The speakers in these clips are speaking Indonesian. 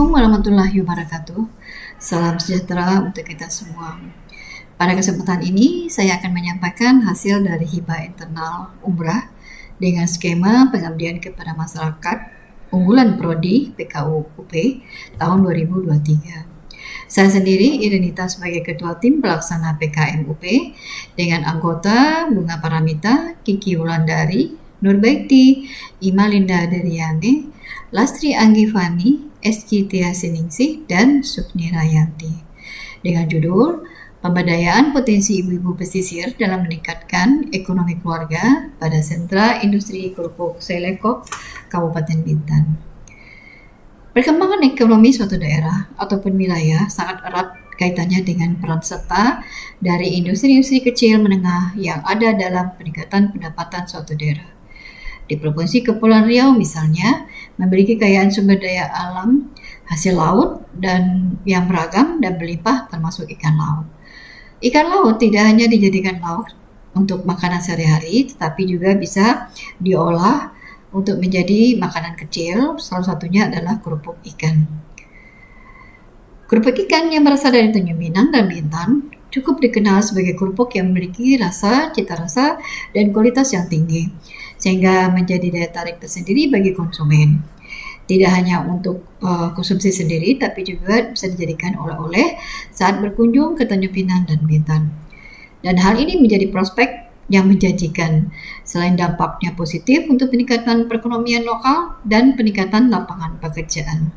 Assalamualaikum warahmatullahi wabarakatuh. Salam sejahtera untuk kita semua. Pada kesempatan ini, saya akan menyampaikan hasil dari hibah internal umrah dengan skema pengabdian kepada masyarakat unggulan Prodi PKU UP tahun 2023. Saya sendiri Irenita sebagai Ketua Tim Pelaksana PKM UP dengan anggota Bunga Paramita, Kiki Wulandari, Nurbaiti, Imalinda Deryane, Lastri Anggifani, SC Tia Siningsih, dan Sukni Rayanti. Dengan judul Pemberdayaan Potensi Ibu-Ibu Pesisir dalam Meningkatkan Ekonomi Keluarga pada Sentra Industri Kerupuk Selekop, Kabupaten Bintan. Perkembangan ekonomi suatu daerah ataupun wilayah sangat erat kaitannya dengan peran serta dari industri-industri kecil menengah yang ada dalam peningkatan pendapatan suatu daerah. Di Provinsi Kepulauan Riau misalnya, memiliki kekayaan sumber daya alam, hasil laut, dan yang beragam dan berlimpah termasuk ikan laut. Ikan laut tidak hanya dijadikan lauk untuk makanan sehari-hari, tetapi juga bisa diolah untuk menjadi makanan kecil, salah satunya adalah kerupuk ikan. Kerupuk ikan yang berasal dari Tanjung Pinang dan Bintan cukup dikenal sebagai kerupuk yang memiliki rasa, cita rasa, dan kualitas yang tinggi, sehingga menjadi daya tarik tersendiri bagi konsumen. Tidak hanya untuk konsumsi sendiri, tapi juga bisa dijadikan oleh-oleh saat berkunjung ke Tanjung Pinang dan Bintan. Dan hal ini menjadi prospek yang menjanjikan, selain dampaknya positif untuk peningkatan perekonomian lokal dan peningkatan lapangan pekerjaan.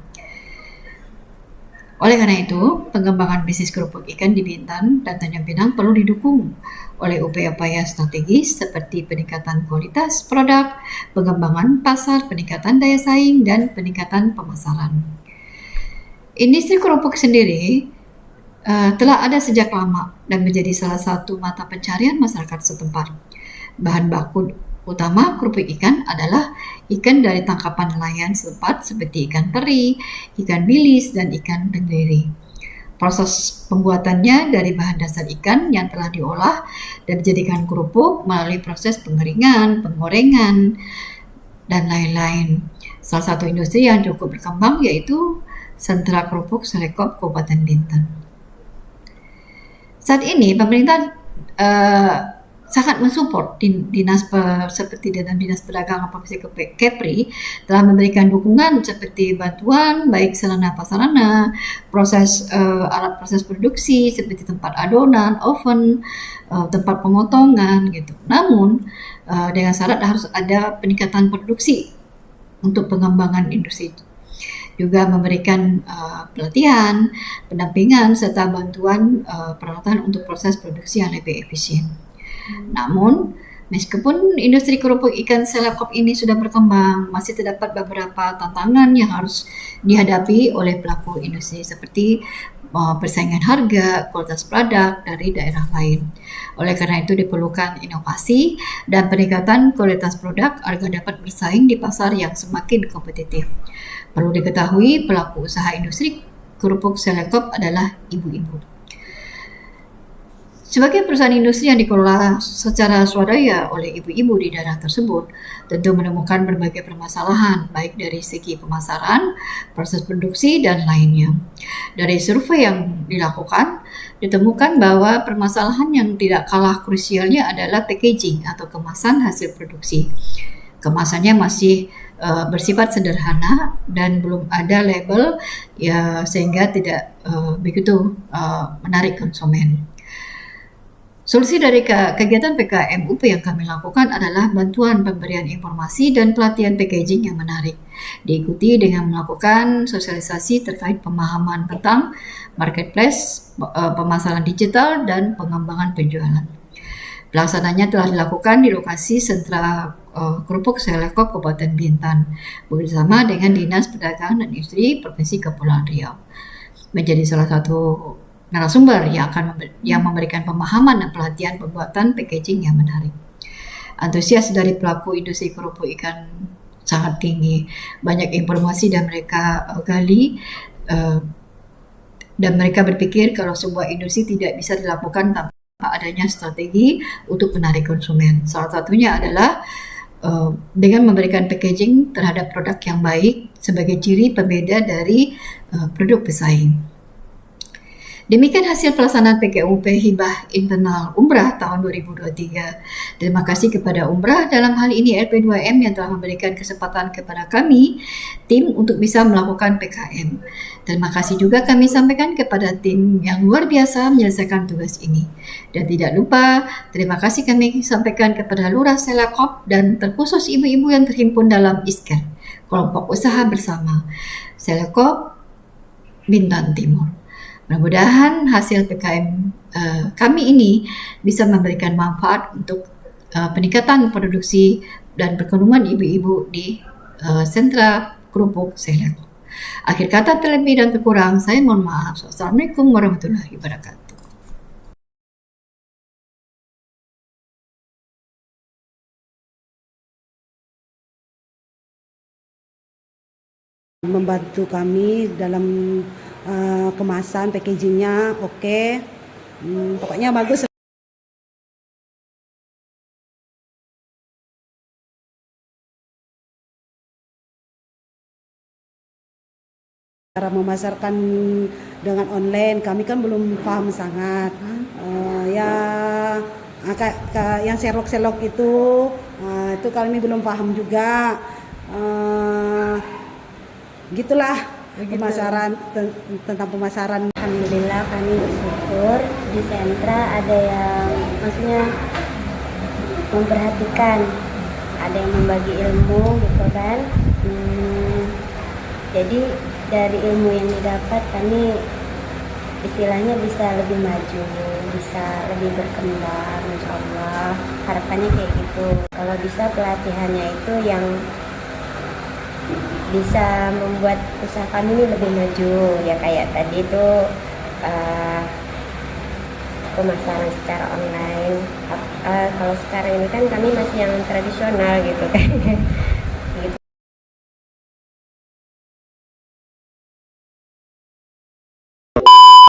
Oleh karena itu, pengembangan bisnis kerupuk ikan di Bintan dan Tanjung Pinang perlu didukung oleh upaya-upaya strategis seperti peningkatan kualitas produk, pengembangan pasar, peningkatan daya saing, dan peningkatan pemasaran. Industri kerupuk sendiri telah ada sejak lama dan menjadi salah satu mata pencarian masyarakat setempat. Bahan baku utama kerupuk ikan adalah ikan dari tangkapan nelayan setempat seperti ikan teri, ikan bilis, dan ikan tenggiri. Proses pembuatannya dari bahan dasar ikan yang telah diolah dan dijadikan kerupuk melalui proses pengeringan, penggorengan, dan lain-lain. Salah satu industri yang cukup berkembang yaitu Sentra Kerupuk Selekop Kabupaten Bintan. Saat ini pemerintah sangat mensupport dinas seperti Dinas Perdagangan Provinsi Kepri telah memberikan dukungan seperti bantuan baik sarana prasarana, alat proses produksi seperti tempat adonan, oven, tempat pemotongan gitu. Namun dengan syarat harus ada peningkatan produksi untuk pengembangan industri. Juga memberikan pelatihan, pendampingan serta bantuan peralatan untuk proses produksi yang lebih efisien. Namun, meskipun industri kerupuk ikan selekop ini sudah berkembang, masih terdapat beberapa tantangan yang harus dihadapi oleh pelaku industri seperti persaingan harga, kualitas produk dari daerah lain. Oleh karena itu diperlukan inovasi dan peningkatan kualitas produk agar dapat bersaing di pasar yang semakin kompetitif. Perlu diketahui pelaku usaha industri kerupuk selekop adalah ibu-ibu. Sebagai perusahaan industri yang dikelola secara swadaya oleh ibu-ibu di daerah tersebut, tentu menemukan berbagai permasalahan, baik dari segi pemasaran, proses produksi, dan lainnya. Dari survei yang dilakukan, ditemukan bahwa permasalahan yang tidak kalah krusialnya adalah packaging atau kemasan hasil produksi. Kemasannya masih bersifat sederhana dan belum ada label sehingga tidak begitu menarik konsumen. Solusi dari kegiatan PKM UP yang kami lakukan adalah bantuan pemberian informasi dan pelatihan packaging yang menarik, diikuti dengan melakukan sosialisasi terkait pemahaman tentang marketplace, pemasaran digital, dan pengembangan penjualan. Pelaksananya telah dilakukan di lokasi Sentra Kerupuk Selekop Kabupaten Bintan bersama dengan Dinas Perdagangan dan Industri Provinsi Kepulauan Riau. Menjadi salah satu narasumber yang memberikan pemahaman dan pelatihan pembuatan packaging yang menarik. Antusias dari pelaku industri kerupuk ikan sangat tinggi. Banyak informasi dan mereka gali dan mereka berpikir kalau sebuah industri tidak bisa dilakukan tanpa adanya strategi untuk menarik konsumen. Salah satunya adalah dengan memberikan packaging terhadap produk yang baik sebagai ciri pembeda dari produk pesaing. Demikian hasil pelaksanaan PKUP Hibah Internal Umrah tahun 2023. Terima kasih kepada Umrah, dalam hal ini LP2M, yang telah memberikan kesempatan kepada kami, tim, untuk bisa melakukan PKM. Terima kasih juga kami sampaikan kepada tim yang luar biasa menyelesaikan tugas ini. Dan tidak lupa, terima kasih kami sampaikan kepada Lurah Selakop dan terkhusus ibu-ibu yang terhimpun dalam ISKER, Kelompok Usaha Bersama Selakop Bintan Timur. Mudah-mudahan hasil PKM kami ini bisa memberikan manfaat untuk peningkatan produksi dan perekonomian ibu-ibu di sentra kerupuk Selakop. Akhir kata, terlebih dan terkurang, saya mohon maaf. Assalamualaikum warahmatullahi wabarakatuh. Membantu kami dalam kemasan, packagingnya oke. Pokoknya bagus. Cara memasarkan dengan online, kami kan belum paham sangat. Yang selok-selok itu kami belum paham juga. Gitulah pemasaran, tentang pemasaran. Alhamdulillah kami bersyukur di sentra ada yang maksudnya memperhatikan, ada yang membagi ilmu gitu kan. Jadi dari ilmu yang didapat kami istilahnya bisa lebih maju, bisa lebih berkembang, insya Allah harapannya kayak gitu. Kalau bisa pelatihannya itu yang bisa membuat usaha kami ini lebih maju, ya kayak tadi itu pemasaran secara online. Kalau sekarang ini kan kami masih yang tradisional gitu kan.